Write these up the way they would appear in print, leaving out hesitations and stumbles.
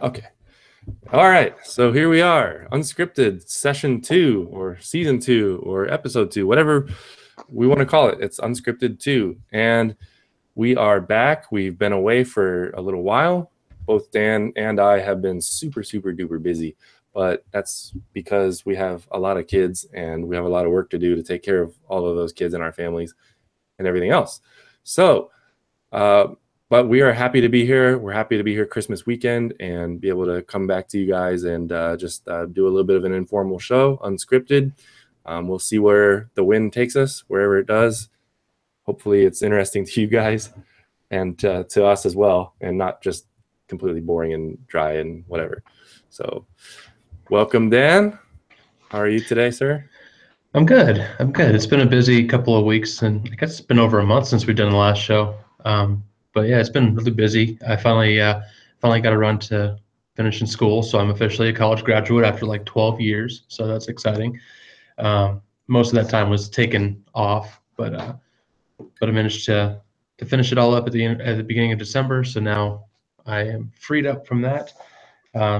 Okay. All right. So here we are, Unscripted Session 2 or Season 2 or Episode 2, whatever we want to call it. It's Unscripted 2. And we are back. We've been away for a little while. Both Dan and I have been super, super duper busy. But that's because we have a lot of kids and we have a lot of work to do to take care of all of those kids and our families and everything else. So, but we are happy to be here. We're happy to be here Christmas weekend and be able to come back to you guys and just do a little bit of an informal show, unscripted. We'll see where the wind takes us, wherever it does. Hopefully it's interesting to you guys and to us as well, and not just completely boring and dry and whatever. So welcome, Dan. How are you today, sir? I'm good. I'm good. It's been a busy couple of weeks, and I guess it's been over a month since we've done the last show. But yeah, it's been really busy. I finally got around to finishing school, so I'm officially a college graduate after like 12 years. So that's exciting. Most of that time was taken off, but I managed to finish it all up at the beginning of December. So now I am freed up from that.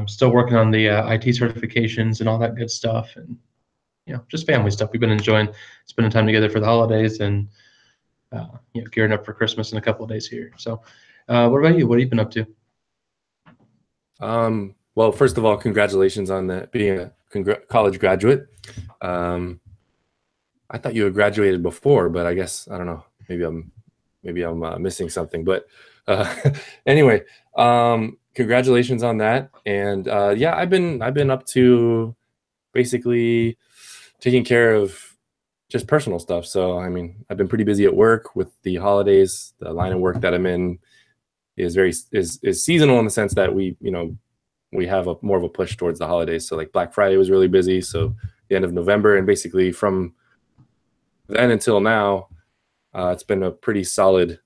Still working on the IT certifications and all that good stuff, and just family stuff. We've been enjoying spending time together for the holidays and gearing up for Christmas in a couple of days here. So, what about you? What have you been up to? Well, first of all, congratulations on being a college graduate. I thought you had graduated before, but I guess I don't know. Maybe I'm missing something. But anyway, congratulations on that. And yeah, I've been up to basically taking care of just personal stuff. So I mean, I've been pretty busy at work with the holidays. The line of work that I'm in is seasonal in the sense that we have more of a push towards the holidays. So like Black Friday was really busy. So the end of November, and basically from then until now, it's been a pretty solid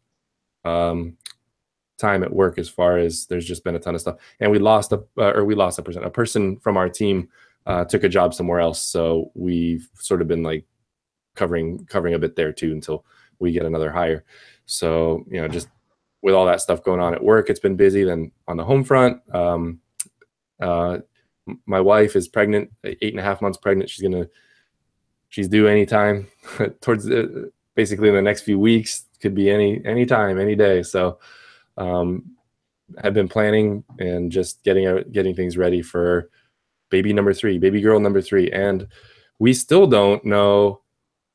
time at work as far as there's just been a ton of stuff. And we lost a person from our team took a job somewhere else. So we've sort of been like covering a bit there too until we get another hire. So, just with all that stuff going on at work, it's been busy. Then on the home front, my wife is pregnant, 8.5 months pregnant. She's due anytime towards basically in the next few weeks. Could be any time, any day. So I've been planning and just getting things ready for baby girl number 3. And we still don't know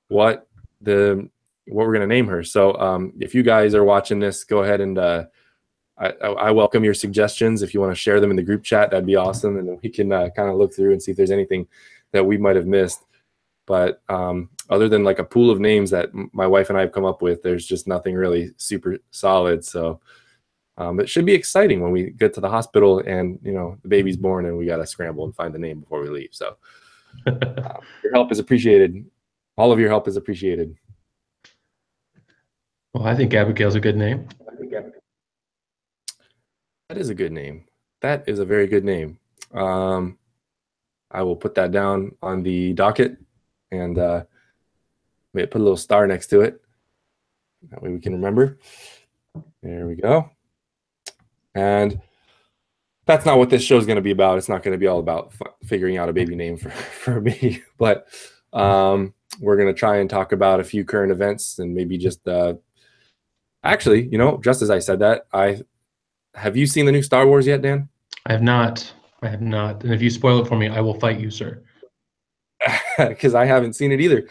what we're going to name her. So if you guys are watching this, go ahead and I welcome your suggestions. If you want to share them in the group chat, that'd be awesome. And we can kind of look through and see if there's anything that we might have missed. But other than like a pool of names that my wife and I have come up with, there's just nothing really super solid. So it should be exciting when we get to the hospital and, the baby's born and we got to scramble and find the name before we leave. So your help is appreciated. All of your help is appreciated. Well, I think Abigail's a good name. That is a good name. That is a very good name. I will put that down on the docket and maybe put a little star next to it. That way we can remember. There we go. And that's not what this show is going to be about. It's not going to be all about figuring out a baby name for me. But we're going to try and talk about a few current events and maybe just actually, just as I said that, have you seen the new Star Wars yet, Dan? I have not. And if you spoil it for me, I will fight you, sir. Because I haven't seen it either,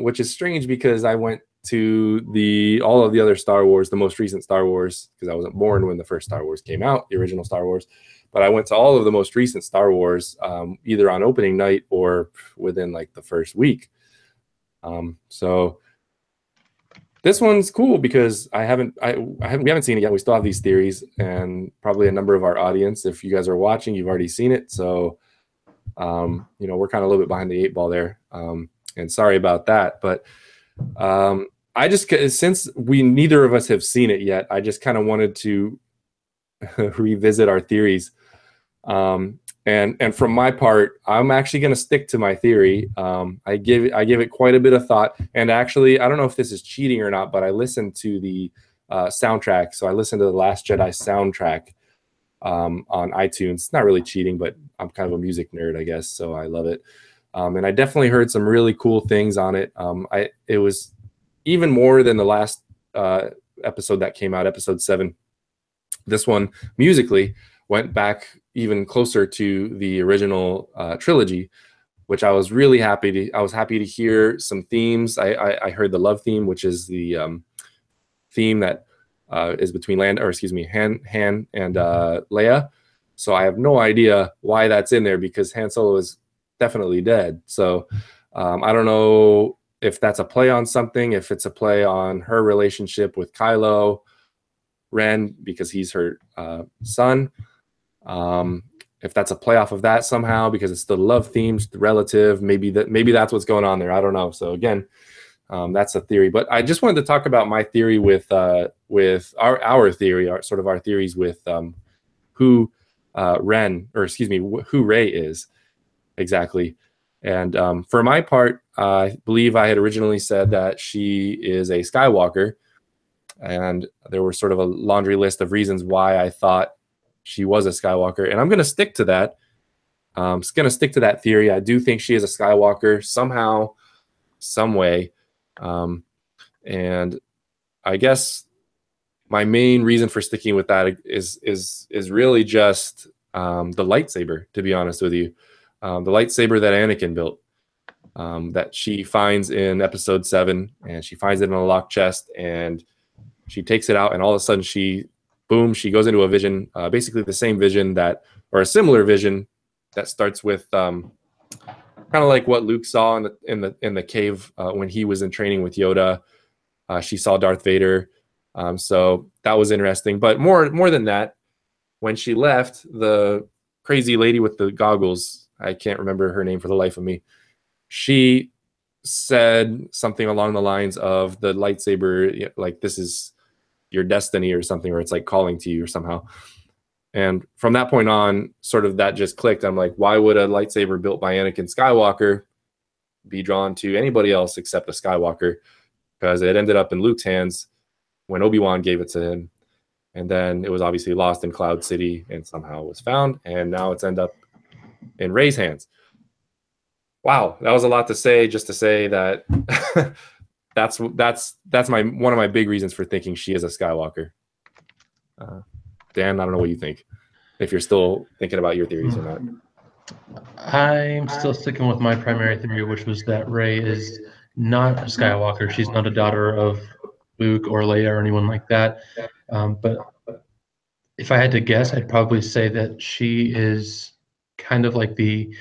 which is strange because I went to all of the other Star Wars, the most recent Star Wars, because I wasn't born when the first Star Wars came out, the original Star Wars. But I went to all of the most recent Star Wars, either on opening night or within like the first week. So this one's cool because we haven't seen it yet. We still have these theories, and probably a number of our audience, if you guys are watching, you've already seen it. So, we're kind of a little bit behind the 8 ball there. And sorry about that. But since neither of us have seen it yet, I just kind of wanted to revisit our theories. And from my part, I'm actually going to stick to my theory. I give it quite a bit of thought. And actually, I don't know if this is cheating or not, but I listened to the soundtrack. So I listened to the Last Jedi soundtrack on iTunes. It's not really cheating, but I'm kind of a music nerd, I guess, so I love it. And I definitely heard some really cool things on it. It was even more than the last episode that came out, episode 7. This one musically went back even closer to the original trilogy, which I was really happy to. I was happy to hear some themes. I heard the love theme, which is the theme that is between Han and Leia. So I have no idea why that's in there, because Han Solo is definitely dead. So I don't know if that's a play on something, if it's a play on her relationship with Kylo Ren, because he's her son. If that's a play off of that somehow, because it's the love themes, the relative, maybe that's what's going on there. I don't know. So again, that's a theory. But I just wanted to talk about my theory with our theory, our theories with who who Rey is exactly. And for my part, I believe I had originally said that she is a Skywalker, and there were sort of a laundry list of reasons why I thought she was a Skywalker, and I'm going to stick to that. I'm just going to stick to that theory. I do think she is a Skywalker somehow, some way. And I guess my main reason for sticking with that is really just the lightsaber, to be honest with you. The lightsaber that Anakin built, that she finds in episode 7, and she finds it in a locked chest, and she takes it out, and all of a sudden she goes into a vision, basically the same vision or a similar vision that starts with kind of like what Luke saw in the cave when he was in training with Yoda. She saw Darth Vader, so that was interesting. But more than that, when she left, the crazy lady with the goggles, I can't remember her name for the life of me, she said something along the lines of the lightsaber, like, this is your destiny or something, or it's like calling to you or somehow. And from that point on, sort of that just clicked. I'm like, why would a lightsaber built by Anakin Skywalker be drawn to anybody else except a Skywalker? Because it ended up in Luke's hands when Obi-Wan gave it to him, and then it was obviously lost in Cloud City and somehow was found, and now it's ended up in Rey's hands. Wow, that was a lot to say, just to say that that's one of my big reasons for thinking she is a Skywalker. Dan, I don't know what you think, if you're still thinking about your theories or not. I'm still sticking with my primary theory, which was that Rey is not a Skywalker. She's not a daughter of Luke or Leia or anyone like that. But if I had to guess, I'd probably say that she is kind of like the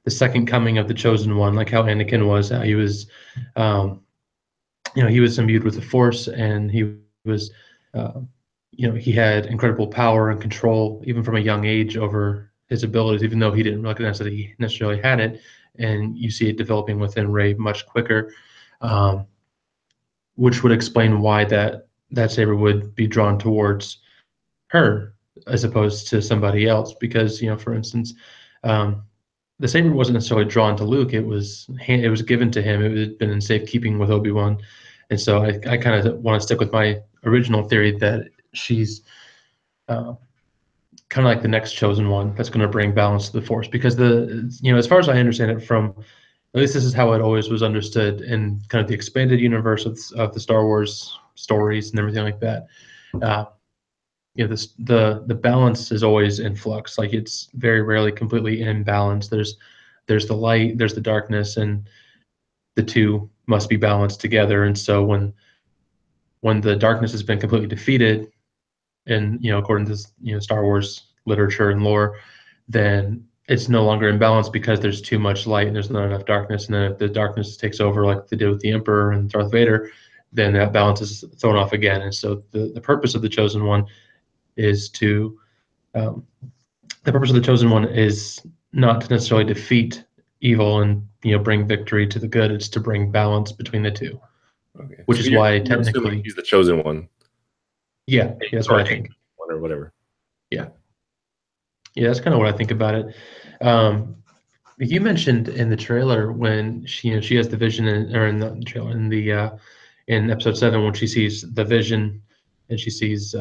second coming of the chosen one, like how Anakin was. He was, he was imbued with the Force, and he was, he had incredible power and control, even from a young age, over his abilities, even though he didn't recognize that he necessarily had it. And you see it developing within Rey much quicker, which would explain why that saber would be drawn towards her as opposed to somebody else. Because, for instance, the saber wasn't necessarily drawn to Luke. It was given to him. It had been in safekeeping with Obi-Wan. And so I kind of want to stick with my original theory that she's kind of like the next chosen one that's going to bring balance to the Force. Because as far as I understand it, from at least this is how it always was understood in kind of the expanded universe of the Star Wars stories and everything like that. The balance is always in flux. Like, it's very rarely completely in balance. There's the light, there's the darkness, and the two must be balanced together. And so when the darkness has been completely defeated, and according to Star Wars literature and lore, then it's no longer in balance because there's too much light and there's not enough darkness. And then if the darkness takes over, like they did with the Emperor and Darth Vader, then that balance is thrown off again. And so the purpose of the chosen one is not to necessarily defeat evil and bring victory to the good. It's to bring balance between the two. Okay. Which is why technically he's the chosen one. Yeah, that's what I think. Or whatever. Yeah, that's kind of what I think about it. You mentioned in the trailer when she has the vision, in episode 7, when she sees the vision and she sees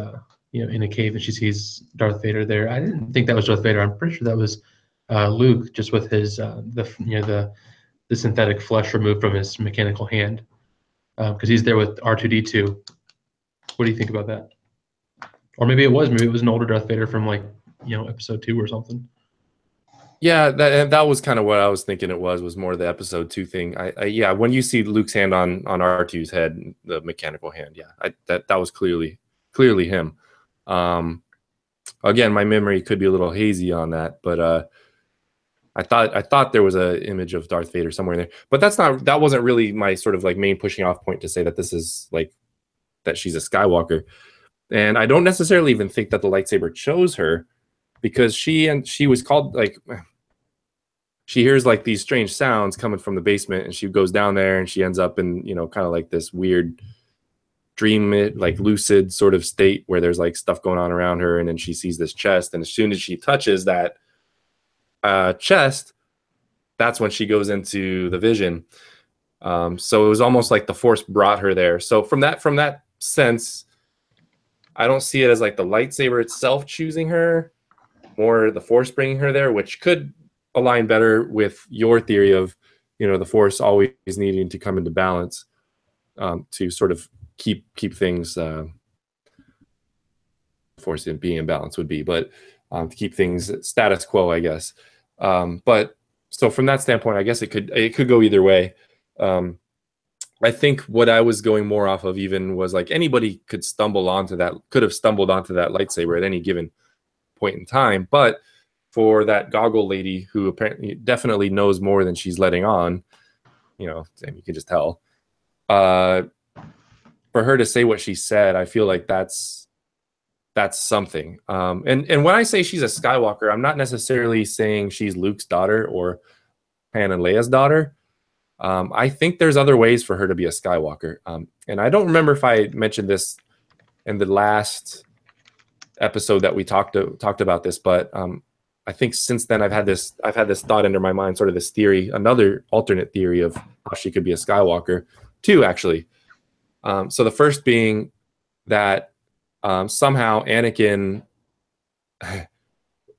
in a cave, and she sees Darth Vader there. I didn't think that was Darth Vader. I'm pretty sure that was Luke, just with his the synthetic flesh removed from his mechanical hand, because he's there with R2D2. What do you think about that? Or maybe it was an older Darth Vader from like episode 2 or something. Yeah, that was kind of what I was thinking. It was more the episode 2 thing. Yeah, when you see Luke's hand on R2's head, the mechanical hand, yeah, that was clearly him. Again, my memory could be a little hazy on that, but I thought there was an image of Darth Vader somewhere in there. But that wasn't really my sort of like main pushing off point to say that this is like that she's a Skywalker. And I don't necessarily even think that the lightsaber chose her, because she was called, like, she hears like these strange sounds coming from the basement, and she goes down there and she ends up in, kind of like this weird dream, like lucid sort of state where there's like stuff going on around her. And then she sees this chest. And as soon as she touches that chest, that's when she goes into the vision. So it was almost like the Force brought her there. So from that sense, I don't see it as like the lightsaber itself choosing her, more the Force bringing her there, which could align better with your theory of, the Force always needing to come into balance, to sort of keep things, Force being in balance would be, but to keep things status quo, I guess. But so from that standpoint, I guess it could go either way. I think what I was going more off of even was like anybody could have stumbled onto that lightsaber at any given point in time. But for that goggle lady, who apparently definitely knows more than she's letting on, and you can just tell, for her to say what she said, I feel like that's something. And when I say she's a Skywalker, I'm not necessarily saying she's Luke's daughter or Han and Leia's daughter. I think there's other ways for her to be a Skywalker. And I don't remember if I mentioned this in the last episode that we talked about this, but I think since then I've had this thought into my mind, sort of this theory, another alternate theory of how she could be a Skywalker, two actually. So the first being that somehow Anakin,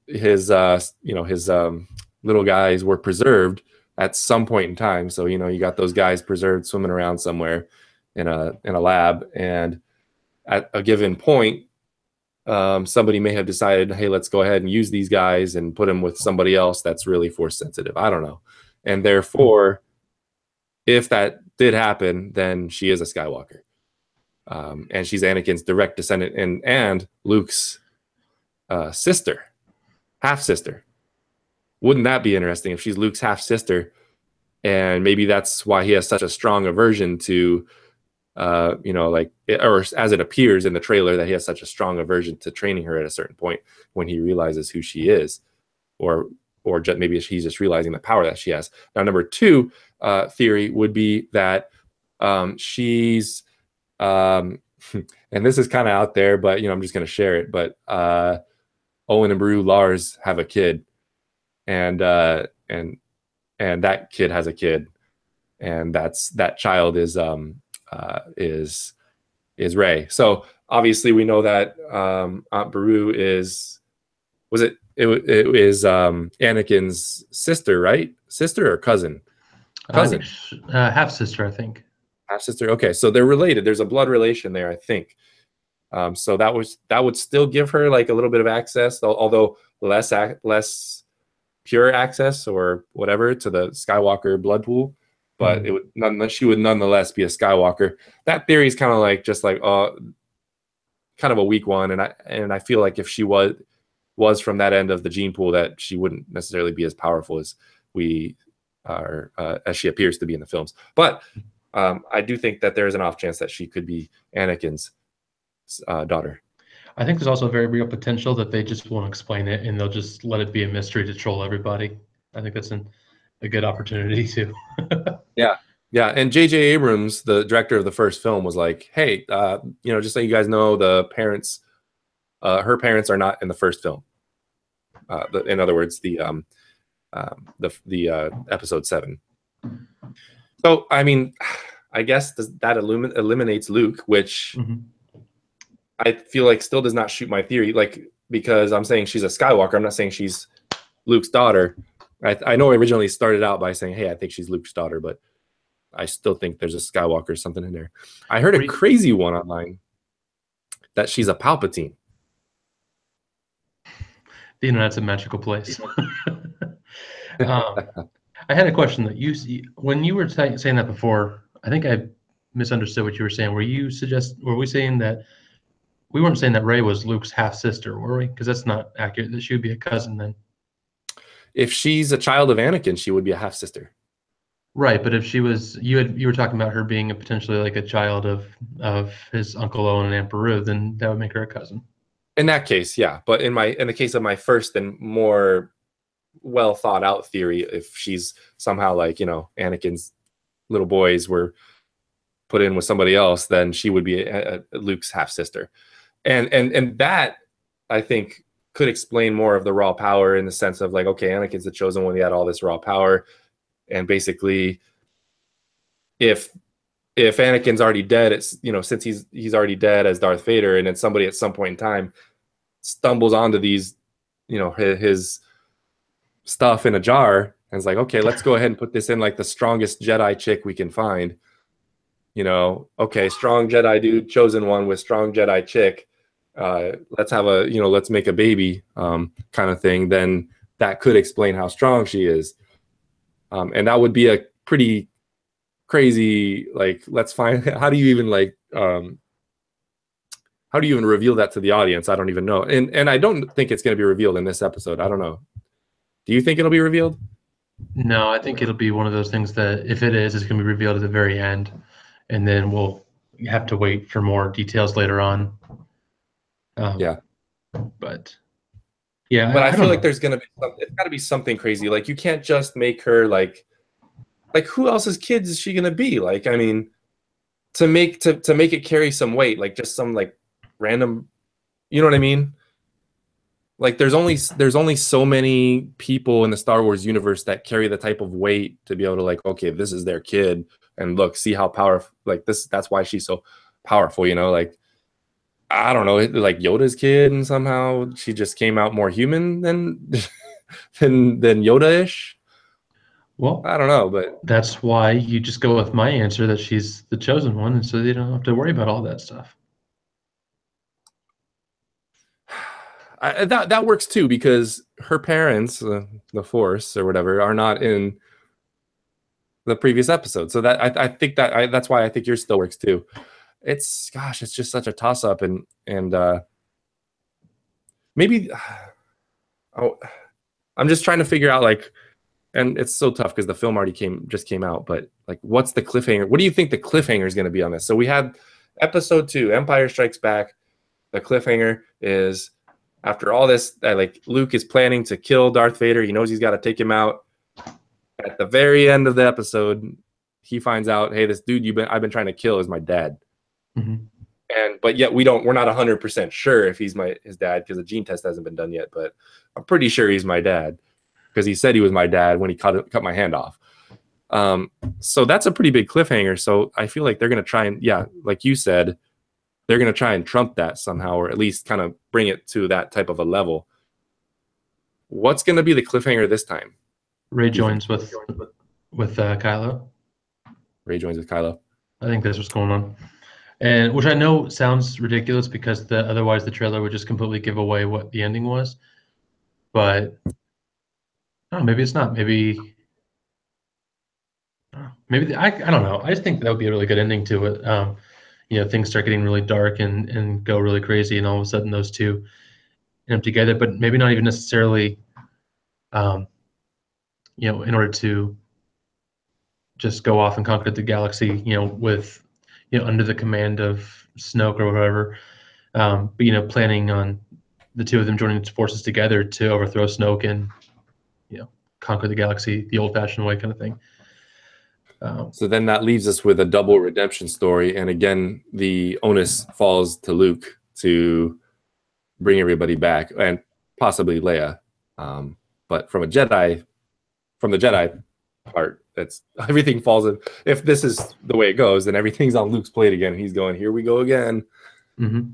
his little guys were preserved at some point in time. So you got those guys preserved swimming around somewhere in a lab, and at a given point, somebody may have decided, hey, let's go ahead and use these guys and put them with somebody else that's really Force sensitive. I don't know. And therefore, if that did happen, then she is a Skywalker. And she's Anakin's direct descendant and Luke's sister, half sister. Wouldn't that be interesting if she's Luke's half sister? And maybe that's why he has such a strong aversion to, or as it appears in the trailer, that he has such a strong aversion to training her at a certain point when he realizes who she is, or maybe he's just realizing the power that she has. Now, number two theory would be that she's, and this is kind of out there, but I'm just going to share it. But Owen and Beru Lars have a kid, and that kid has a kid, and that child is Rey. So obviously we know that Aunt Beru is Anakin's sister, right? Sister or cousin? Cousin. Half sister, I think. Half sister. Okay, so they're related. There's a blood relation there, I think. So that would still give her like a little bit of access, although less pure access or whatever to the Skywalker blood pool. But she would nonetheless be a Skywalker. That theory is kind of like kind of a weak one, and I feel like if she was from that end of the gene pool, that she wouldn't necessarily be as powerful as we are, as she appears to be in the films. But I do think that there is an off chance that she could be Anakin's daughter. I think there's also a very real potential that they just won't explain it and they'll just let it be a mystery to troll everybody. I think that's a good opportunity too. Yeah. And J.J. Abrams, the director of the first film, was like, "Hey, just so you guys know, the parents, her parents are not in the first film. In other words, the episode 7. So, I mean, I guess that eliminates Luke, which I feel like still does not shoot my theory. Like, because I'm saying she's a Skywalker. I'm not saying she's Luke's daughter. I know I originally started out by saying, hey, I think she's Luke's daughter, but I still think there's a Skywalker or something in there. I heard a crazy one online that she's a Palpatine. The internet's a magical place. I had a question that when you were saying that before, I think I misunderstood what you were saying. Were we saying that we weren't saying that Rey was Luke's half sister, were we? Because that's not accurate. That she would be a cousin then. If she's a child of Anakin, she would be a half sister. Right, but if she was, you were talking about her being potentially like a child of his Uncle Owen and Aunt Beru, then that would make her a cousin. In that case, yeah. But in the case of my first and more well thought out theory, if she's somehow like, Anakin's little boys were put in with somebody else, then she would be Luke's half sister. And that, I think, could explain more of the raw power in the sense of like, okay, Anakin's the chosen one. He had all this raw power. And basically, if Anakin's already dead, it's, since he's already dead as Darth Vader, and then somebody at some point in time stumbles onto these, his stuff in a jar, and it's like, okay, let's go ahead and put this in like the strongest Jedi chick we can find. Okay, strong Jedi dude, chosen one with strong Jedi chick. Let's have let's make a baby kind of thing. Then that could explain how strong she is. And that would be a pretty crazy, like, let's find, how do you even reveal that to the audience? I don't even know. And I don't think it's going to be revealed in this episode. I don't know. Do you think it'll be revealed? No, I think it'll be one of those things that if it is, it's going to be revealed at the very end. And then we'll have to wait for more details later on. Yeah. But yeah, but I feel like there's going to be it's got to be something crazy. Like, you can't just make her like who else's kids is she going to be? Like, I mean, to make it carry some weight, like just some like random, you know what I mean? Like, there's only so many people in the Star Wars universe that carry the type of weight to be able to like, okay, this is their kid, and look, see how powerful, like this, that's why she's so powerful, like, I don't know, like Yoda's kid, and somehow she just came out more human than Yoda-ish. Well, I don't know, but that's why you just go with my answer that she's the chosen one, and so you don't have to worry about all that stuff. That works too, because her parents, the Force or whatever, are not in the previous episode. So that I think that's why I think yours still works too. It's just such a toss up, and maybe I'm just trying to figure out, like, and it's so tough because the film just came out, but like, what's the cliffhanger? What do you think the cliffhanger is going to be on this? So we had episode 2, Empire Strikes Back. The cliffhanger is, after all this, like, Luke is planning to kill Darth Vader. He knows he's got to take him out. At the very end of the episode, he finds out, hey, this dude I've been trying to kill is my dad. Mm-hmm. But yet we're not 100% sure if he's his dad, because the gene test hasn't been done yet. But I'm pretty sure he's my dad, because he said he was my dad when he cut my hand off. So that's a pretty big cliffhanger. So I feel like they're going to try and, like you said, they're going to try and trump that somehow, or at least kind of bring it to that type of a level. What's going to be the cliffhanger this time? Rey joins with Kylo. Rey joins with Kylo. I think that's what's going on, and which I know sounds ridiculous, because otherwise the trailer would just completely give away what the ending was. But maybe it's not. Maybe I don't know. I just think that would be a really good ending to it. Things start getting really dark and go really crazy, and all of a sudden those two end up together. But maybe not even necessarily, in order to just go off and conquer the galaxy, with, under the command of Snoke or whatever. But, planning on the two of them joining forces together to overthrow Snoke and, conquer the galaxy the old-fashioned way, kind of thing. So then that leaves us with a double redemption story. And again, the onus falls to Luke to bring everybody back, and possibly Leia. But from the Jedi part, that's everything falls in. If this is the way it goes, then everything's on Luke's plate again. He's going, here we go again. Mm-hmm.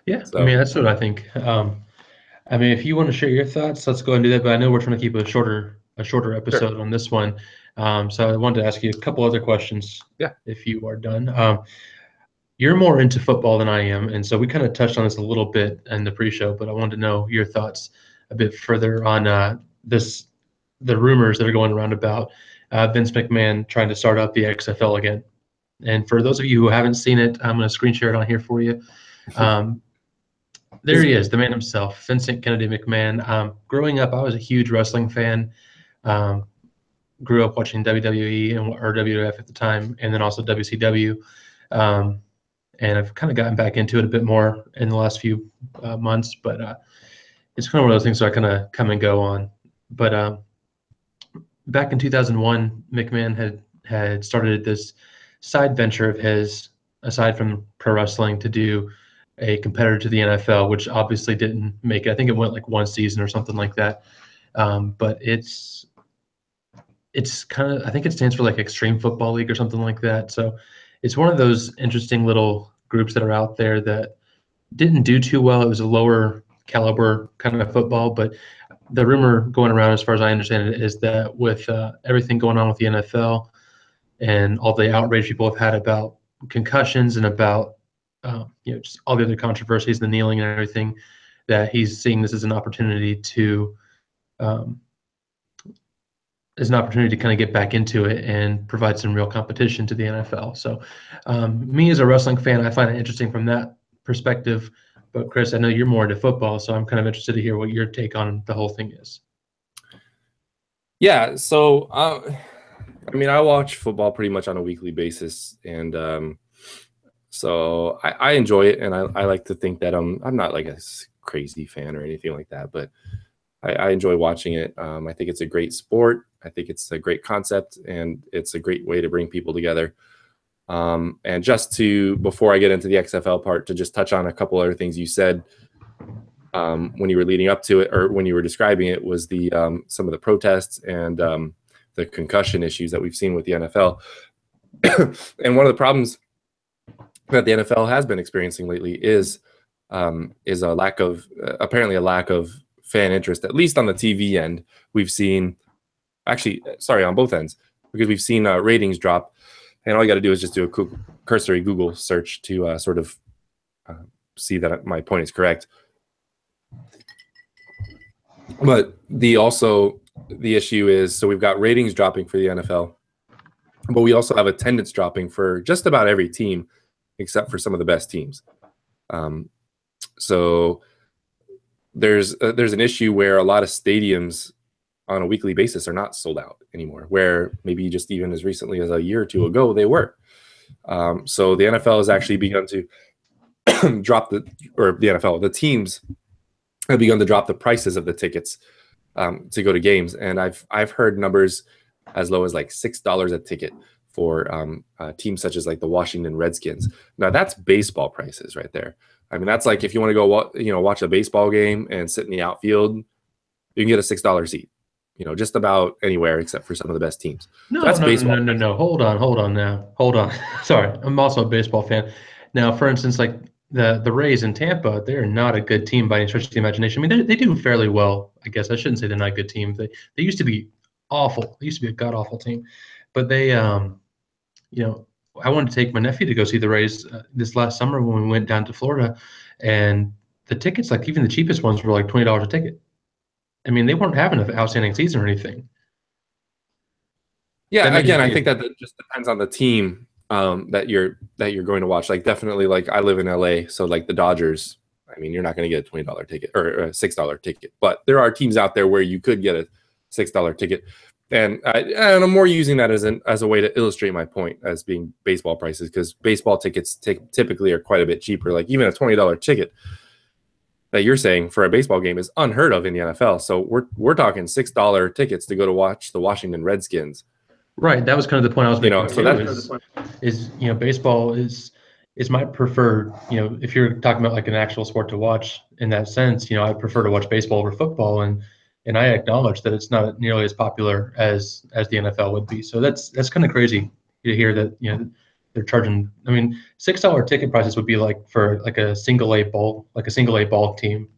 Yeah, I mean So that's what I think. I mean, if you want to share your thoughts, let's go ahead and do that. But I know we're trying to keep a shorter sure, episode on this one. So I wanted to ask you a couple other questions yeah. if you are done. You're more into football than I am, and so we kind of touched on this a little bit in the pre-show. But I wanted to know your thoughts a bit further on this, the rumors that are going around about Vince McMahon trying to start up the XFL again. And for those of you who haven't seen it, I'm going to screen share it on here for you. Um, there Is he is, the man himself, Vincent Kennedy McMahon. Growing up, I was a huge wrestling fan. Um, Grew up watching WWE or WWF at the time, and then also WCW. Um, and I've kind of gotten back into it a bit more in the last few months, but it's kind of one of those things that I kind of come and go on. But back in 2001, McMahon had started this side venture of his, aside from pro wrestling, to do a competitor to the NFL, which obviously didn't make it. I think it went like one season or something like that. But it's kind of, I think it stands for like Extreme Football League or something like that. So it's one of those interesting little groups that are out there that didn't do too well. It was a lower caliber kind of football, but the rumor going around, as far as I understand it, is that with everything going on with the NFL and all the outrage people have had about concussions and about just all the other controversies, the kneeling and everything, that he's seeing this um, as an opportunity to kind of get back into it and provide some real competition to the NFL. So, me as a wrestling fan, I find it interesting from that perspective. But Chris, I know you're more into football, so I'm kind of interested to hear what your take on the whole thing is. Yeah, so I mean, I watch football pretty much on a weekly basis, and so I enjoy it, and I like to think that I'm not like a crazy fan or anything like that, but I enjoy watching it. I think it's a great sport. I think it's a great concept, and it's a great way to bring people together. And just to, before I get into the XFL part, to just touch on a couple other things you said when you were leading up to it, or when you were describing it, was the some of the protests and the concussion issues that we've seen with the NFL. And one of the problems that the NFL has been experiencing lately is a lack of apparently a lack of fan interest, at least on the TV end. We've seen, actually, sorry, on both ends, because we've seen ratings drop, and all you got to do is just do a cursory Google search to sort of see that my point is correct. But the issue is, so we've got ratings dropping for the NFL, but we also have attendance dropping for just about every team except for some of the best teams. So there's an issue where a lot of stadiums on a weekly basis are not sold out anymore, where maybe just even as recently as a year or two ago they were. So the NFL has actually begun to the teams have begun to drop the prices of the tickets to go to games, and I've heard numbers as low as like $6 a ticket for teams such as like the Washington Redskins. Now that's baseball prices right there. I mean, that's like if you want to go watch a baseball game and sit in the outfield, you can get a $6 seat. Just about anywhere except for some of the best teams. No, So that's no, no, baseball. no, no, no. Hold on now. Hold on. Sorry, I'm also a baseball fan. Now, for instance, like the Rays in Tampa, they're not a good team by any stretch of the imagination. I mean, they do fairly well, I guess. I shouldn't say they're not a good team. They used to be awful. They used to be a god awful team, but they I wanted to take my nephew to go see the Rays this last summer when we went down to Florida, and the tickets, like even the cheapest ones, were like $20 a ticket. I mean, they weren't having an outstanding season or anything. That Yeah, made you again, I pay. think that just depends on the team that you're going to watch. Like definitely, like I live in LA, so like the Dodgers. I mean, you're not going to get a $20 ticket or a $6 ticket, but there are teams out there where you could get a $6 ticket. And I'm more using that as a way to illustrate my point as being baseball prices, because baseball tickets typically are quite a bit cheaper. Like even a $20 ticket that you're saying for a baseball game is unheard of in the NFL. So we're talking $6 tickets to go to watch the Washington Redskins. Right. That was kind of the point I was making So too. that's Is baseball is my preferred. If you're talking about like an actual sport to watch in that sense, I prefer to watch baseball over football, and I acknowledge that it's not nearly as popular as the NFL would be. So that's kind of crazy to hear that they're charging. I mean, $6 ticket prices would be like for like a single A bowl, like a single A ball team.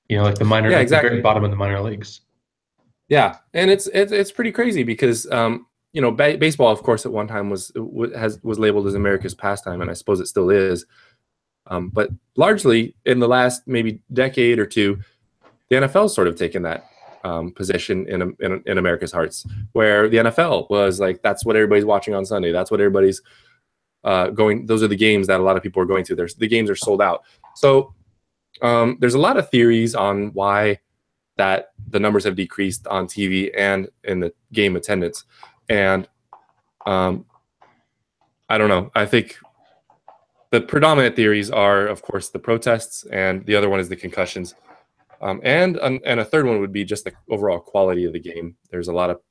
Like the minor, Yeah, like the very exactly. bottom of the minor leagues. Yeah, and it's pretty crazy because baseball, of course, at one time was labeled as America's pastime, and I suppose it still is. But largely in the last maybe decade or two, the NFL's sort of taken that position in America's hearts, where the NFL was like, that's what everybody's watching on Sunday. That's what everybody's going. Those are the games that a lot of people are going to. The games are sold out. So there's a lot of theories on why that the numbers have decreased on TV and in the game attendance. And I don't know. I think the predominant theories are, of course, the protests, and the other one is the concussions. And a third one would be just the overall quality of the game. There's a lot of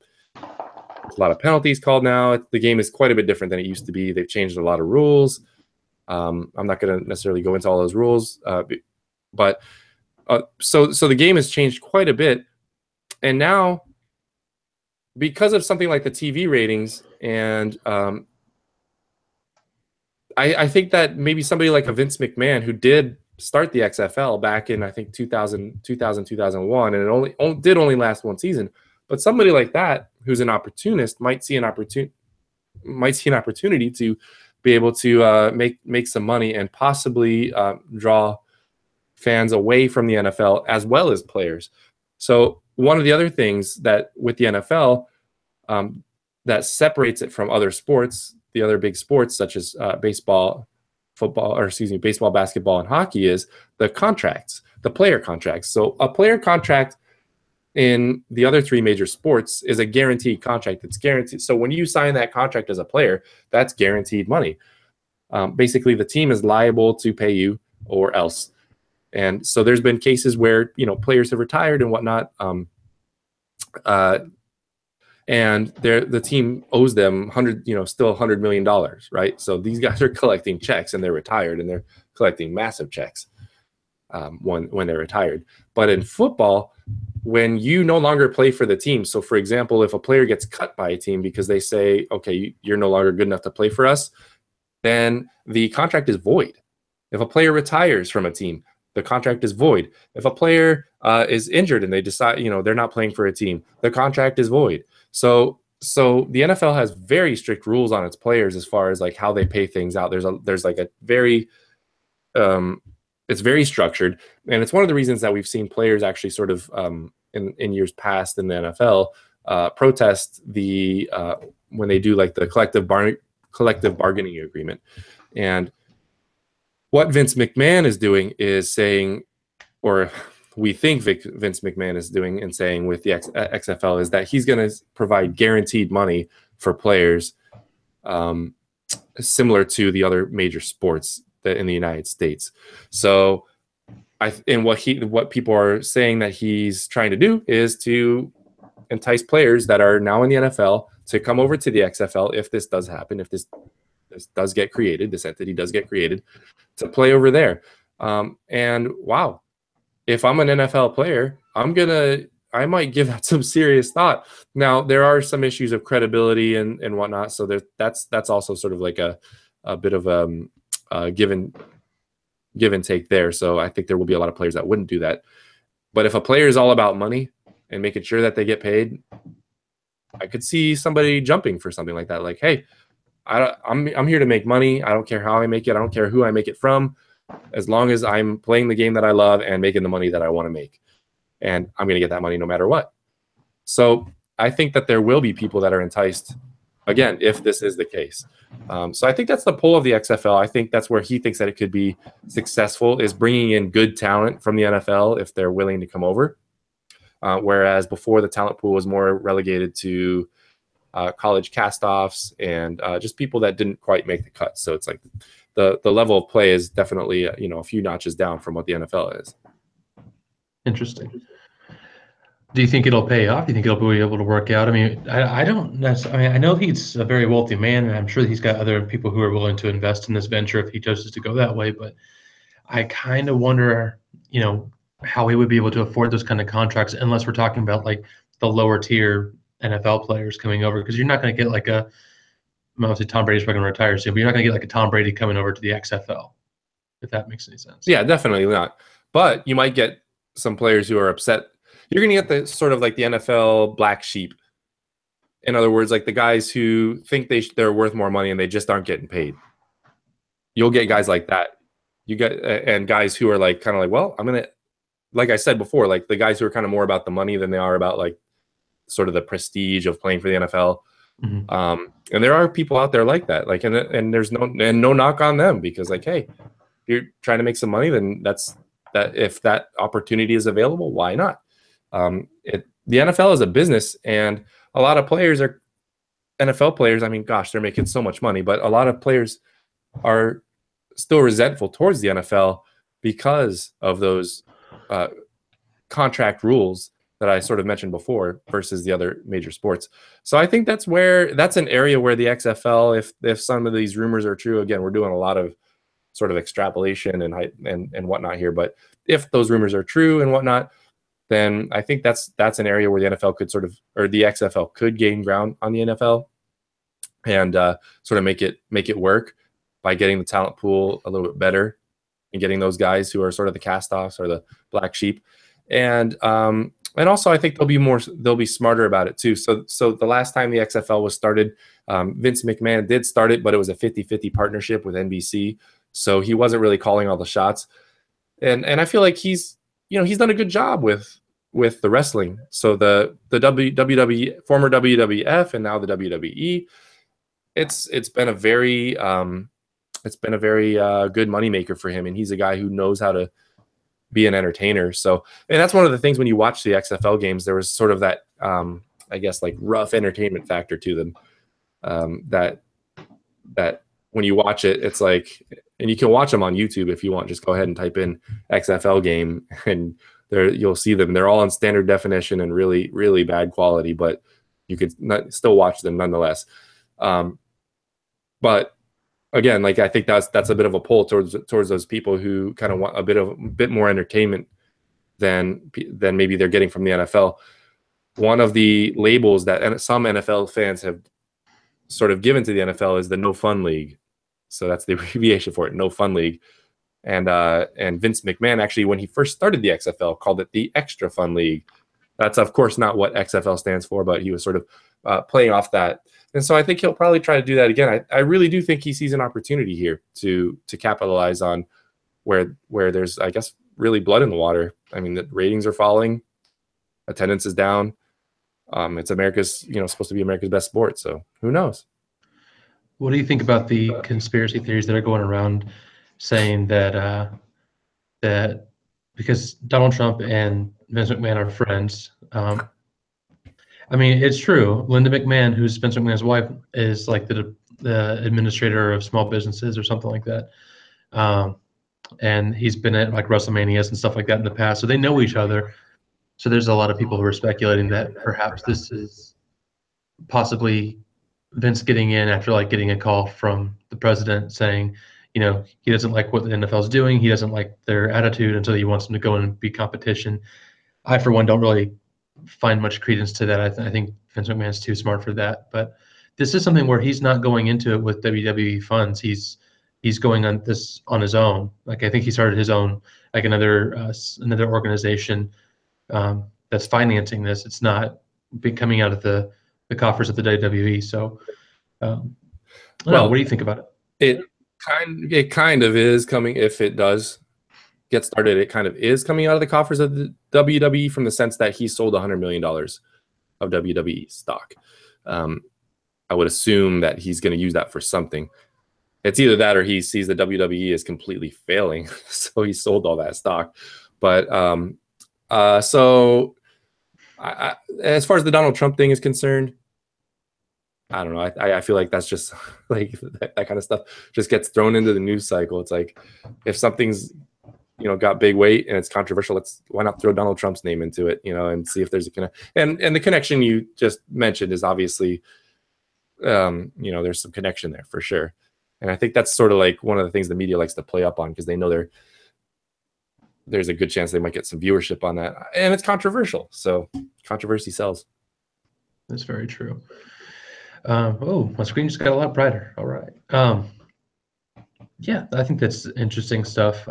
penalties called now. The game is quite a bit different than it used to be. They've changed a lot of rules. I'm not going to necessarily go into all those rules, but so the game has changed quite a bit. And now, because of something like the TV ratings, and I think that maybe somebody like a Vince McMahon, who did start the XFL back in, I think, 2001, and it only last one season. But somebody like that, who's an opportunist, might see an opportunity to be able to make some money and possibly draw fans away from the NFL as well as players. So one of the other things that with the NFL that separates it from other sports, the other big sports such as baseball, basketball, and hockey, is the contracts, the player contracts. So a player contract in the other three major sports is a guaranteed contract. It's guaranteed. So when you sign that contract as a player, that's guaranteed money. Basically, the team is liable to pay you or else. And so there's been cases where players have retired and whatnot, and the team owes them still $100 million, right? So these guys are collecting checks, and they're retired, and they're collecting massive checks when they're retired. But in football, when you no longer play for the team, so for example, if a player gets cut by a team because they say, okay, you're no longer good enough to play for us, then the contract is void. If a player retires from a team, the contract is void. If a player is injured and they decide, they're not playing for a team, the contract is void. So the NFL has very strict rules on its players as far as like how they pay things out. There's like a very it's very structured, and it's one of the reasons that we've seen players actually sort of in years past in the NFL protest when they do like the collective bargaining agreement. And what Vince McMahon is doing is saying, or we think Vince McMahon is doing and saying with the XFL, is that he's going to provide guaranteed money for players similar to the other major sports in the United States. So what people are saying that he's trying to do is to entice players that are now in the NFL to come over to the XFL if this does happen, if this does get created, this entity does get created, to play over there. And wow, if I'm an NFL player, I might give that some serious thought. Now, there are some issues of credibility and whatnot, so that's also sort of like a bit of a give and take there. So I think there will be a lot of players that wouldn't do that. But if a player is all about money and making sure that they get paid, I could see somebody jumping for something like that. Like, hey, I'm here to make money. I don't care how I make it. I don't care who I make it from, as long as I'm playing the game that I love and making the money that I want to make. And I'm going to get that money no matter what. So I think that there will be people that are enticed, again, if this is the case. So I think that's the pull of the XFL. I think that's where he thinks that it could be successful, is bringing in good talent from the NFL if they're willing to come over. Whereas before, the talent pool was more relegated to college cast-offs and just people that didn't quite make the cut. So it's like the level of play is definitely a few notches down from what the NFL is. Interesting. Do you think it'll pay off? Do you think it'll be able to work out? I mean, I don't necessarily. I mean, I know he's a very wealthy man, and I'm sure he's got other people who are willing to invest in this venture if he chooses to go that way. But I kind of wonder, how he would be able to afford those kind of contracts, unless we're talking about like the lower tier NFL players coming over, because you're not going to get like a obviously Tom Brady's probably going to retire soon, but you're not going to get like a Tom Brady coming over to the XFL, if that makes any sense. Yeah, definitely not. But you might get some players who are upset. You're going to get the sort of like the NFL black sheep. In other words, like the guys who think they're worth more money and they just aren't getting paid. You'll get guys like that. You get and guys who are like kind of like, well, I'm gonna, like I said before, like the guys who are kind of more about the money than they are about like sort of the prestige of playing for the NFL. And there are people out there like that. Like, and there's no knock on them because like, hey, if you're trying to make some money, then that's that. If that opportunity is available, why not? The NFL is a business, and a lot of players are NFL players. I mean, gosh, they're making so much money, but a lot of players are still resentful towards the NFL because of those contract rules that I sort of mentioned before versus the other major sports. So I think that's an area where the XFL, if some of these rumors are true, again, we're doing a lot of sort of extrapolation and whatnot here, but if those rumors are true and whatnot, then I think that's an area where the NFL could sort of, or the XFL could gain ground on the NFL and sort of make it work by getting the talent pool a little bit better and getting those guys who are sort of the cast-offs or the black sheep. And also I think they'll be smarter about it too. So the last time the XFL was started, Vince McMahon did start it, but it was a 50-50 partnership with NBC. So he wasn't really calling all the shots. And I feel like he's done a good job with the wrestling. So the WWE, former WWF and now the WWE, it's been a very good moneymaker for him, and he's a guy who knows how to be an entertainer. So, and that's one of the things when you watch the XFL games, there was sort of that I guess like rough entertainment factor to them. That when you watch it, it's like, and you can watch them on YouTube if you want. Just go ahead and type in XFL game, and you'll see them. They're all in standard definition and really, really bad quality, but you could still watch them nonetheless. But again, like I think that's a bit of a pull towards those people who kind of want a bit more entertainment than maybe they're getting from the NFL. One of the labels that some NFL fans have sort of given to the NFL is the No Fun League. So that's the abbreviation for it, No Fun League. And Vince McMahon actually, when he first started the XFL, called it the Extra Fun League. That's of course not what XFL stands for, but he was sort of playing off that. And so I think he'll probably try to do that again. I really do think he sees an opportunity here to capitalize on where there's, I guess, really blood in the water. I mean, the ratings are falling, attendance is down. It's America's, supposed to be America's best sport. So who knows? What do you think about the conspiracy theories that are going around saying that that because Donald Trump and Vince McMahon are friends? I mean, it's true. Linda McMahon, who's Vince McMahon's wife, is like the administrator of small businesses or something like that. And he's been at like WrestleManias and stuff like that in the past, so they know each other. So there's a lot of people who are speculating that perhaps this is possibly Vince getting in after like getting a call from the president saying, he doesn't like what the NFL is doing. He doesn't like their attitude, and so he wants them to go in and be competition. I, for one, don't really find much credence to that. I think Vince McMahon's too smart for that. But this is something where he's not going into it with WWE funds. He's going on this on his own. Like I think he started his own, like another organization that's financing this. It's not coming out of the coffers of the WWE. So, what do you think about it? It kind of is coming, if it does get started, it kind of is coming out of the coffers of the WWE from the sense that he sold $100 million of WWE stock. I would assume that he's going to use that for something. It's either that or he sees the WWE is completely failing, so he sold all that stock. But as far as the Donald Trump thing is concerned, I don't know. I feel like that's just like that kind of stuff just gets thrown into the news cycle. It's like if something's got big weight and it's controversial, why not throw Donald Trump's name into it, and see if there's a connection. And the connection you just mentioned is obviously, there's some connection there for sure. And I think that's sort of like one of the things the media likes to play up on because they know there's a good chance they might get some viewership on that, and it's controversial. So controversy sells. That's very true. Oh, my screen just got a lot brighter. All right. Yeah, I think that's interesting stuff.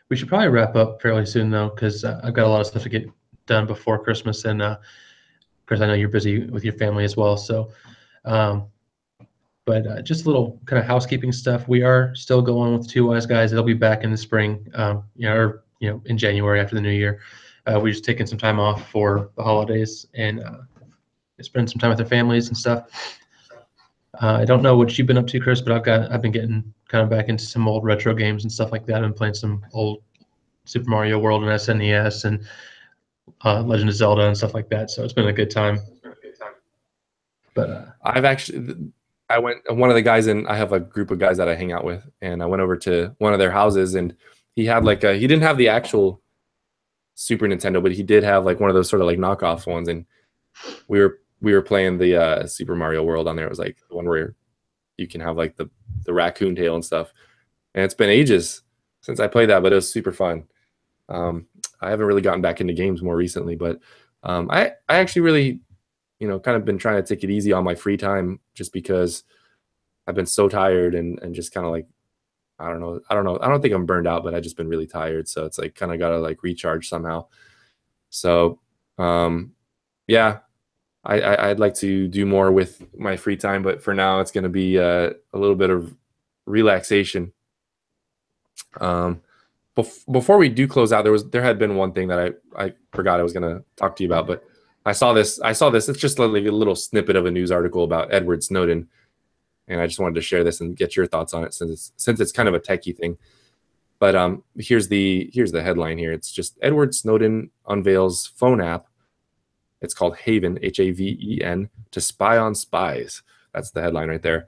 We should probably wrap up fairly soon though, because I've got a lot of stuff to get done before Christmas, and Chris, I know you're busy with your family as well. So, um, but just a little kind of housekeeping stuff. We are still going with Two Wise Guys. They'll be back in the spring, or in January after the new year. We're just taking some time off for the holidays and spend some time with their families and stuff. I don't know what you've been up to, Chris, but I've been getting kind of back into some old retro games and stuff like that. I've been playing some old Super Mario World and SNES and Legend of Zelda and stuff like that. So it's been a good time. But I've actually, I went, one of the guys in, I have a group of guys that I hang out with, and I went over to one of their houses, and he had like he didn't have the actual Super Nintendo, but he did have like one of those sort of like knockoff ones, and we were playing the Super Mario World on there. It was like the one where you can have like the raccoon tail and stuff. And it's been ages since I played that, but it was super fun. I haven't really gotten back into games more recently, but I actually really, kind of been trying to take it easy on my free time just because I've been so tired and just kind of like, I don't know. I don't think I'm burned out, but I just been really tired. So it's like kind of got to like recharge somehow. So, yeah, I'd like to do more with my free time, but for now it's going to be a little bit of relaxation. Um, Before we do close out, there had been one thing that I forgot I was going to talk to you about, but I saw this. It's just like a little snippet of a news article about Edward Snowden, and I just wanted to share this and get your thoughts on it since it's kind of a techie thing. But here's the headline here. It's just Edward Snowden unveils phone app. It's called Haven, Haven, to spy on spies. That's the headline right there.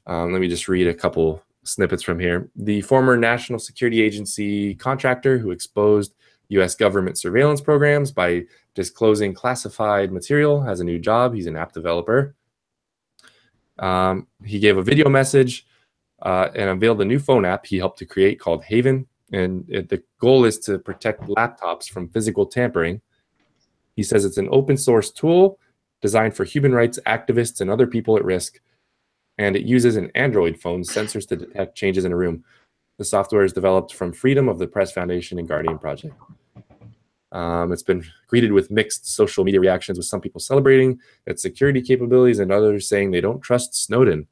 Let me just read a couple snippets from here. The former National Security Agency contractor who exposed U.S. government surveillance programs by disclosing classified material has a new job. He's an app developer. He gave a video message and unveiled a new phone app he helped to create called Haven. And the goal is to protect laptops from physical tampering. He says it's an open source tool designed for human rights activists and other people at risk, and it uses an Android phone sensors to detect changes in a room. The software is developed from Freedom of the Press Foundation and Guardian Project. It's been greeted with mixed social media reactions, with some people celebrating its security capabilities and others saying they don't trust Snowden.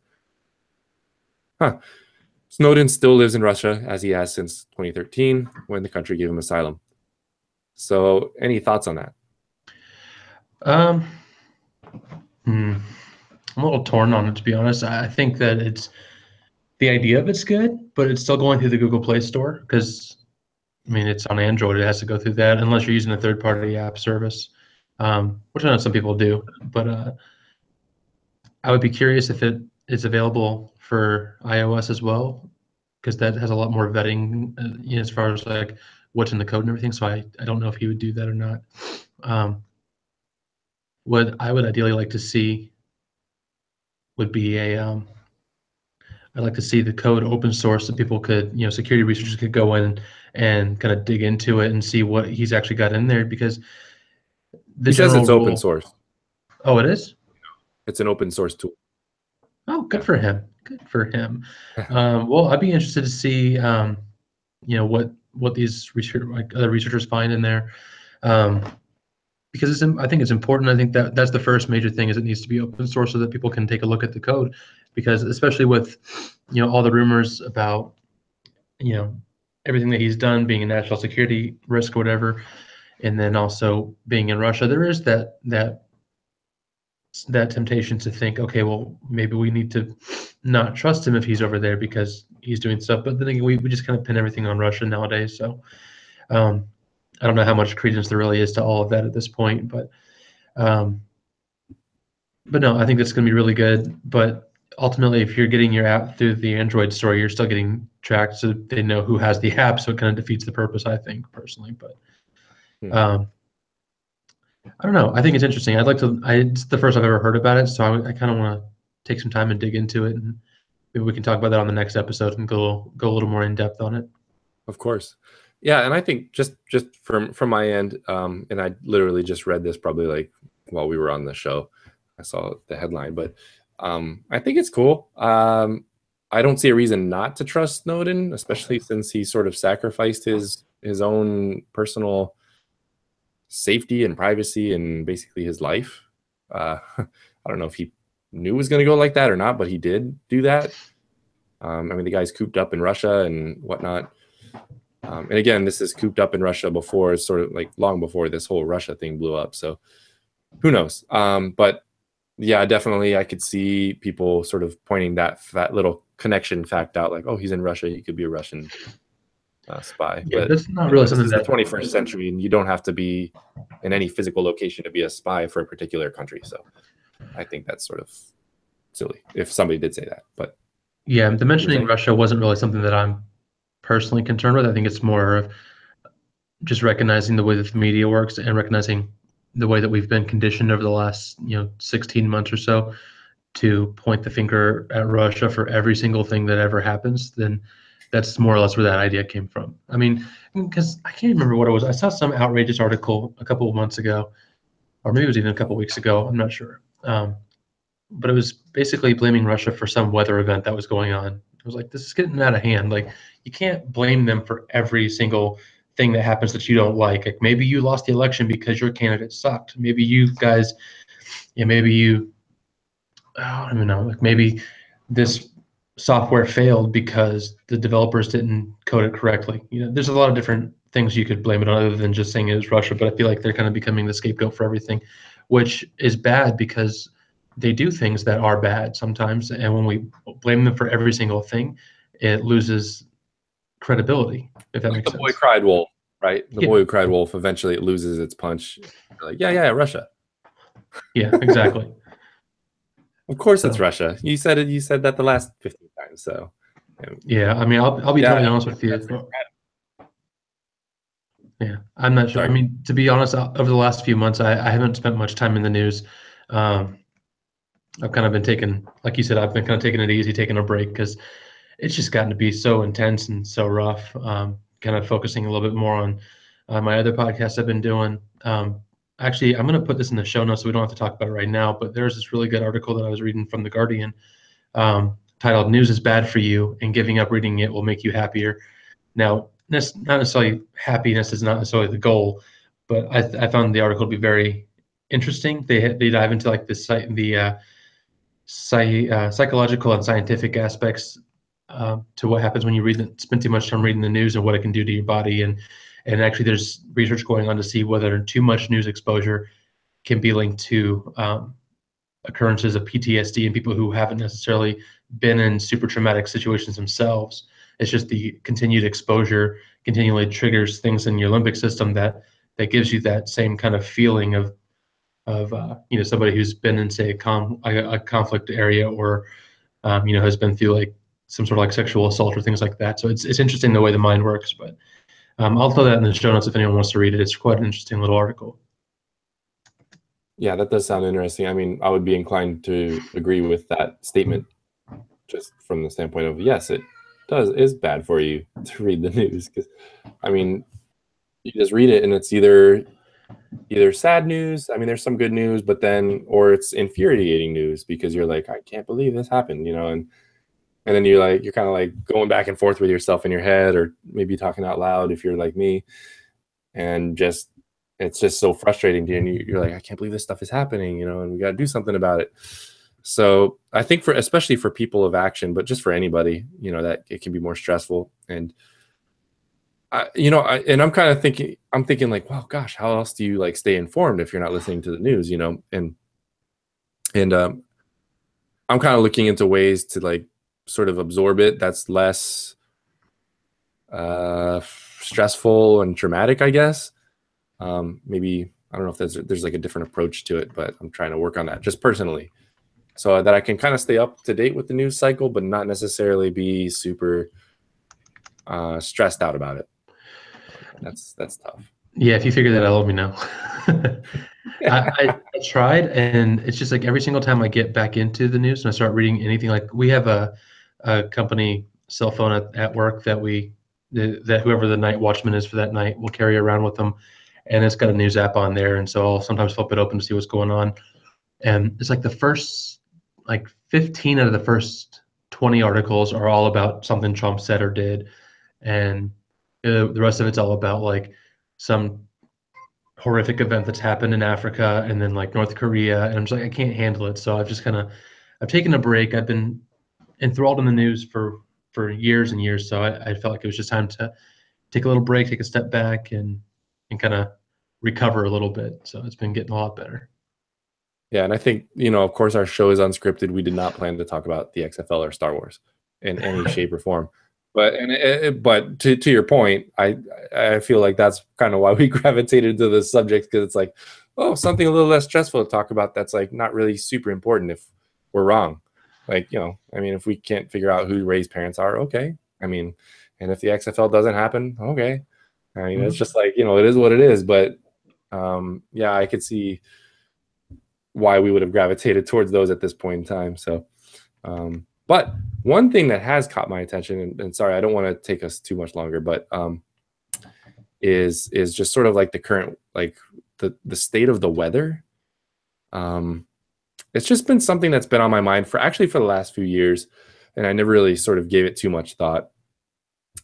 Snowden still lives in Russia, as he has since 2013, when the country gave him asylum. So, any thoughts on that? I'm a little torn on it, to be honest. I think that the idea of it's good, but it's still going through the Google Play Store because, I mean, it's on Android. It has to go through that unless you're using a third-party app service, which I know some people do. But I would be curious if it is available for iOS as well, because that has a lot more vetting, as far as like what's in the code and everything. So I don't know if he would do that or not. What I would ideally like to see would be I'd like to see the code open source so people could, security researchers could go in and kind of dig into it and see what he's actually got in there, because the He says general it's open rule. source. Oh, it is? It's an open source tool. Oh, good Yeah. for him. Good for him. Well, I'd be interested to see, what these other researchers find in there. Because I think it's important. I think that's the first major thing, is it needs to be open source so that people can take a look at the code, because especially with, all the rumors about, everything that he's done, being a national security risk or whatever, and then also being in Russia, there is that temptation to think, okay, well, maybe we need to not trust him if he's over there because he's doing stuff. But then again, we just kind of pin everything on Russia nowadays. So I don't know how much credence there really is to all of that at this point, um, but no, I think that's going to be really good. But ultimately, if you're getting your app through the Android store, you're still getting tracked, so they know who has the app. So it kind of defeats the purpose, I think, personally. But um, I don't know. I think it's interesting. I'd like to. It's the first I've ever heard about it, so I kind of want to take some time and dig into it, and maybe we can talk about that on the next episode and go a little more in depth on it. Of course. Yeah, and I think just from my end, and I literally just read this probably like while we were on the show. I saw the headline, but I think it's cool. I don't see a reason not to trust Snowden, especially since he sort of sacrificed his own personal safety and privacy and basically his life. I don't know if he knew it was going to go like that or not, but he did do that. I mean, the guy's cooped up in Russia and whatnot. And again, this is cooped up in Russia before, sort of like long before this whole Russia thing blew up. So who knows? But yeah, definitely, I could see people sort of pointing that little connection fact out, like, oh, he's in Russia, he could be a Russian spy. Yeah, But that's not really this something is the that 21st century, and you don't have to be in any physical location to be a spy for a particular country. So I think that's sort of silly if somebody did say that. But yeah, the mentioning Russia wasn't really something that I'm personally concerned with. I think it's more of just recognizing the way that the media works and recognizing the way that we've been conditioned over the last 16 months or so to point the finger at Russia for every single thing that ever happens. Then that's more or less where that idea came from. I mean, because I can't remember what it was. I saw some outrageous article a couple of months ago, or maybe it was even a couple of weeks ago. I'm not sure. But it was basically blaming Russia for some weather event that was going on. It was like, this is getting out of hand. Like, you can't blame them for every single thing that happens that you don't like. Like, maybe you lost the election because your candidate sucked. Maybe you guys, maybe you, I don't even know, like maybe this software failed because the developers didn't code it correctly. There's a lot of different things you could blame it on other than just saying it was Russia, but I feel like they're kind of becoming the scapegoat for everything, which is bad because they do things that are bad sometimes. And when we blame them for every single thing, it loses credibility, if that like makes the boy sense. cried wolf, right? The Yeah. boy who cried wolf, eventually it loses its punch. You're like, yeah, Russia. Yeah, exactly. Of course it's Russia. You said it. You said that the last 15 times. So yeah, I mean, I'll be totally honest with you. Yeah, I'm not sure. Sorry. I mean, to be honest, over the last few months, I haven't spent much time in the news. I've kind of been taking, like you said, I've been kind of taking it easy, taking a break because it's just gotten to be so intense and so rough. Kind of focusing a little bit more on my other podcasts I've been doing. Actually, I'm going to put this in the show notes so we don't have to talk about it right now, but there's this really good article that I was reading from The Guardian titled News is Bad for You and Giving Up Reading It Will Make You Happier. Now, not necessarily happiness is not necessarily the goal, but I found the article to be very interesting. They dive into like the psychological and scientific aspects to what happens when you spend too much time reading the news and what it can do to your body. And actually, there's research going on to see whether too much news exposure can be linked to occurrences of PTSD in people who haven't necessarily been in super traumatic situations themselves. It's just the continued exposure continually triggers things in your limbic system that gives you that same kind of feeling of somebody who's been in, say, a conflict area or has been through like some sort of like sexual assault or things like that. So it's interesting the way the mind works. But I'll throw that in the show notes if anyone wants to read it. It's quite an interesting little article. Yeah, that does sound interesting. I mean, I would be inclined to agree with that statement, just from the standpoint of, yes, it is bad for you to read the news, because I mean, you just read it and it's either sad news. I mean, there's some good news, but then, or it's infuriating news because you're like, I can't believe this happened, and then you're kind of like going back and forth with yourself in your head, or maybe talking out loud if you're like me, and it's just so frustrating to you, and you're like, I can't believe this stuff is happening, and we got to do something about it. So I think especially for people of action, but just for anybody, that it can be more stressful. And I'm kind of thinking like, wow, gosh, how else do you like stay informed if you're not listening to the news, and I'm kind of looking into ways to like sort of absorb it that's less stressful and traumatic, I guess. Maybe, I don't know if there's like a different approach to it, but I'm trying to work on that just personally, so that I can kind of stay up to date with the news cycle, but not necessarily be super stressed out about it. That's tough. Yeah, if you figure that out, let me know. I tried, and it's just like every single time I get back into the news and I start reading anything, like we have a company cell phone at work that that whoever the night watchman is for that night will carry around with them, and it's got a news app on there, and so I'll sometimes flip it open to see what's going on. And it's like the first, like 15 out of the first 20 articles are all about something Trump said or did, and the rest of it's all about like some horrific event that's happened in Africa and then like North Korea, and I'm just like I can't handle it. So I've taken a break. I've been enthralled in the news for years and years, so I felt like it was just time to take a little break, take a step back, and kind of recover a little bit. So it's been getting a lot better. Yeah, and I think, of course, our show is unscripted. We did not plan to talk about the XFL or Star Wars in any shape or form. But to your point, I feel like that's kind of why we gravitated to this subject, because it's like, oh, something a little less stressful to talk about that's like not really super important if we're wrong. Like, I mean, if we can't figure out who Ray's parents are, okay. I mean, and if the XFL doesn't happen, okay. I mean, it's just like, it is what it is. But yeah, I could see why we would have gravitated towards those at this point in time. So, but one thing that has caught my attention, and sorry, I don't want to take us too much longer, but is just sort of like the current, like the state of the weather. It's just been something that's been on my mind for the last few years, and I never really sort of gave it too much thought.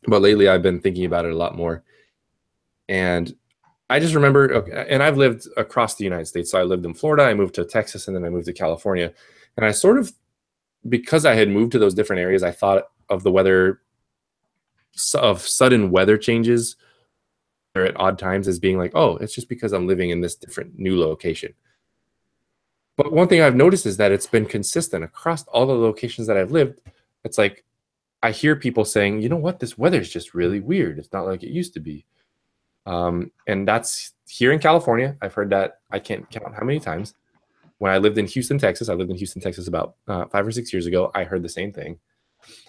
But lately, I've been thinking about it a lot more, and I just remember, and I've lived across the United States. So I lived in Florida, I moved to Texas, and then I moved to California. And I sort of, because I had moved to those different areas, I thought of the weather, of sudden weather changes or at odd times as being like, oh, it's just because I'm living in this different new location. But one thing I've noticed is that it's been consistent across all the locations that I've lived. It's like, I hear people saying, you know what, this weather is just really weird. It's not like it used to be. And that's here in California. I've heard that, I can't count how many times. When I lived in Houston, Texas, about 5 or 6 years ago, I heard the same thing.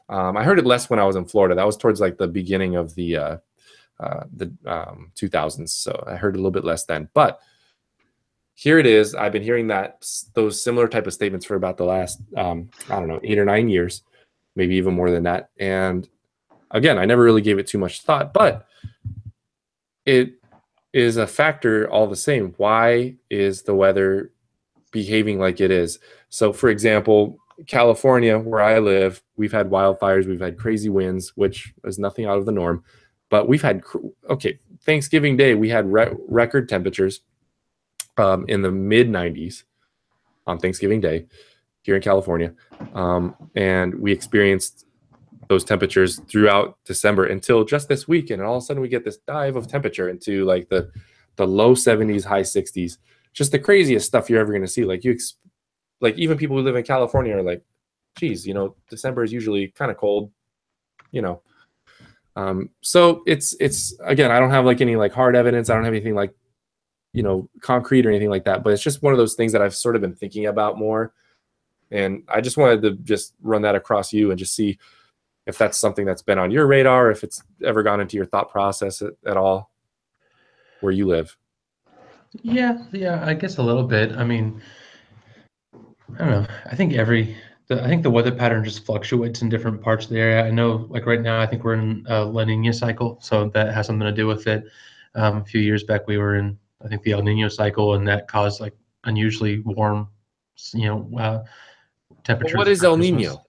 I heard it less when I was in Florida. That was towards like the beginning of the 2000s. So I heard a little bit less then. But here it is. I've been hearing those similar type of statements for about the last, I don't know, 8 or 9 years, maybe even more than that. And again, I never really gave it too much thought, but it is a factor all the same. Why is the weather behaving like it is? So, for example, California, where I live, we've had wildfires, we've had crazy winds, which is nothing out of the norm. But we've had, Thanksgiving Day, we had record temperatures in the mid 90s on Thanksgiving Day here in California. And we experienced those temperatures throughout December until just this week, and all of a sudden we get this dive of temperature into like the low 70s, high 60s. Just the craziest stuff you're ever going to see. Like like even people who live in California are like, geez, December is usually kind of cold, So it's again, I don't have like any like hard evidence. I don't have anything like concrete or anything like that. But it's just one of those things that I've sort of been thinking about more, and I just wanted to just run that across you and just see if that's something that's been on your radar, if it's ever gone into your thought process at all, where you live. Yeah, I guess a little bit. I mean, I don't know. I think the weather pattern just fluctuates in different parts of the area. I know, like right now, I think we're in a La Nina cycle, so that has something to do with it. A few years back, we were in, I think, the El Nino cycle, and that caused like unusually warm, temperatures. But what is El Nino?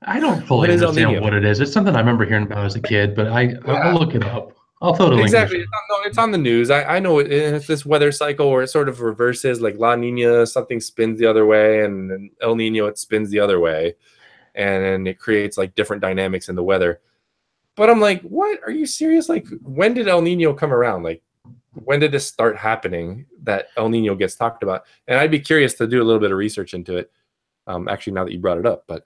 I don't fully understand what it is. It's something I remember hearing about as a kid, but I'll look it up. I'll throw the link. Exactly. It's on the news. I know it's this weather cycle where it sort of reverses, like La Nina, something spins the other way, and then El Nino, it spins the other way. And it creates like different dynamics in the weather. But I'm like, what? Are you serious? Like, when did El Nino come around? Like, when did this start happening that El Nino gets talked about? And I'd be curious to do a little bit of research into it. Actually, now that you brought it up, but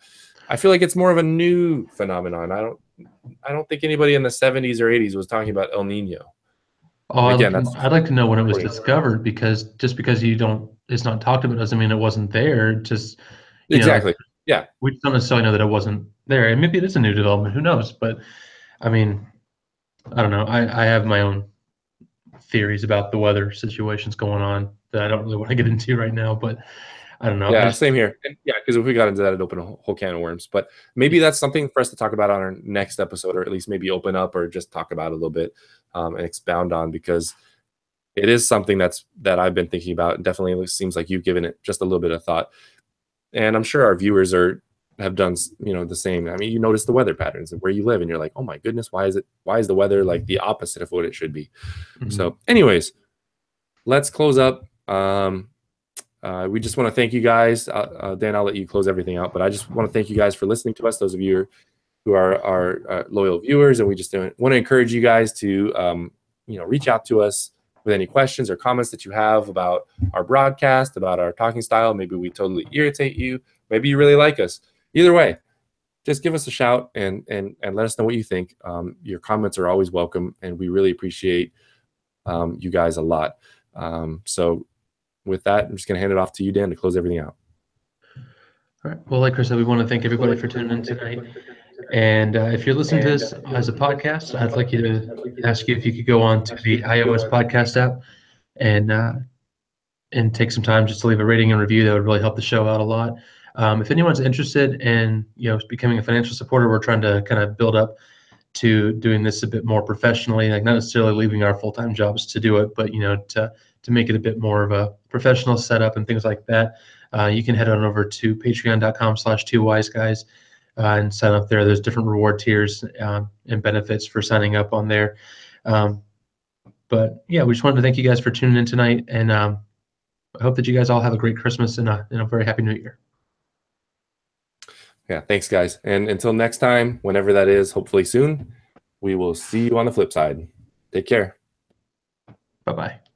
I feel like it's more of a new phenomenon. I don't think anybody in the 70s or 80s was talking about El Nino. Oh, again, I'd like to know when it was discovered, because just because it's not talked about doesn't mean it wasn't there. Just exactly. Yeah. We don't necessarily know that it wasn't there, and maybe it is a new development. Who knows? But I mean, I don't know. I have my own theories about the weather situations going on that I don't really want to get into right now, but I don't know. Yeah, same here. And yeah, because if we got into that, it'd open a whole can of worms. But maybe that's something for us to talk about on our next episode, or at least maybe open up or just talk about a little bit and expound on, because it is something that I've been thinking about. And definitely it seems like you've given it just a little bit of thought. And I'm sure our viewers have done, the same. I mean, you notice the weather patterns of where you live, and you're like, oh my goodness, why is the weather like the opposite of what it should be? Mm-hmm. So, anyways, let's close up. We just want to thank you guys. Dan, I'll let you close everything out, but I just want to thank you guys for listening to us. Those of you who are our loyal viewers, and we just want to encourage you guys to reach out to us with any questions or comments that you have about our broadcast, about our talking style. Maybe we totally irritate you. Maybe you really like us. Either way, just give us a shout and let us know what you think. Your comments are always welcome, and we really appreciate you guys a lot. So with that, I'm just going to hand it off to you, Dan, to close everything out. All right. Well, like Chris said, we want to thank everybody for tuning in tonight. And if you're listening to this as a podcast, I'd like you to ask you if you could go on to the iOS podcast app and take some time just to leave a rating and review. That would really help the show out a lot. If anyone's interested in becoming a financial supporter, we're trying to kind of build up to doing this a bit more professionally, like not necessarily leaving our full-time jobs to do it, but to make it a bit more of a professional setup and things like that. You can head on over to patreon.com/2wiseguys and sign up there. There's different reward tiers and benefits for signing up on there. But yeah, we just wanted to thank you guys for tuning in tonight, and I hope that you guys all have a great Christmas and a very happy New Year. Yeah, thanks, guys. And until next time, whenever that is, hopefully soon, we will see you on the flip side. Take care. Bye-bye.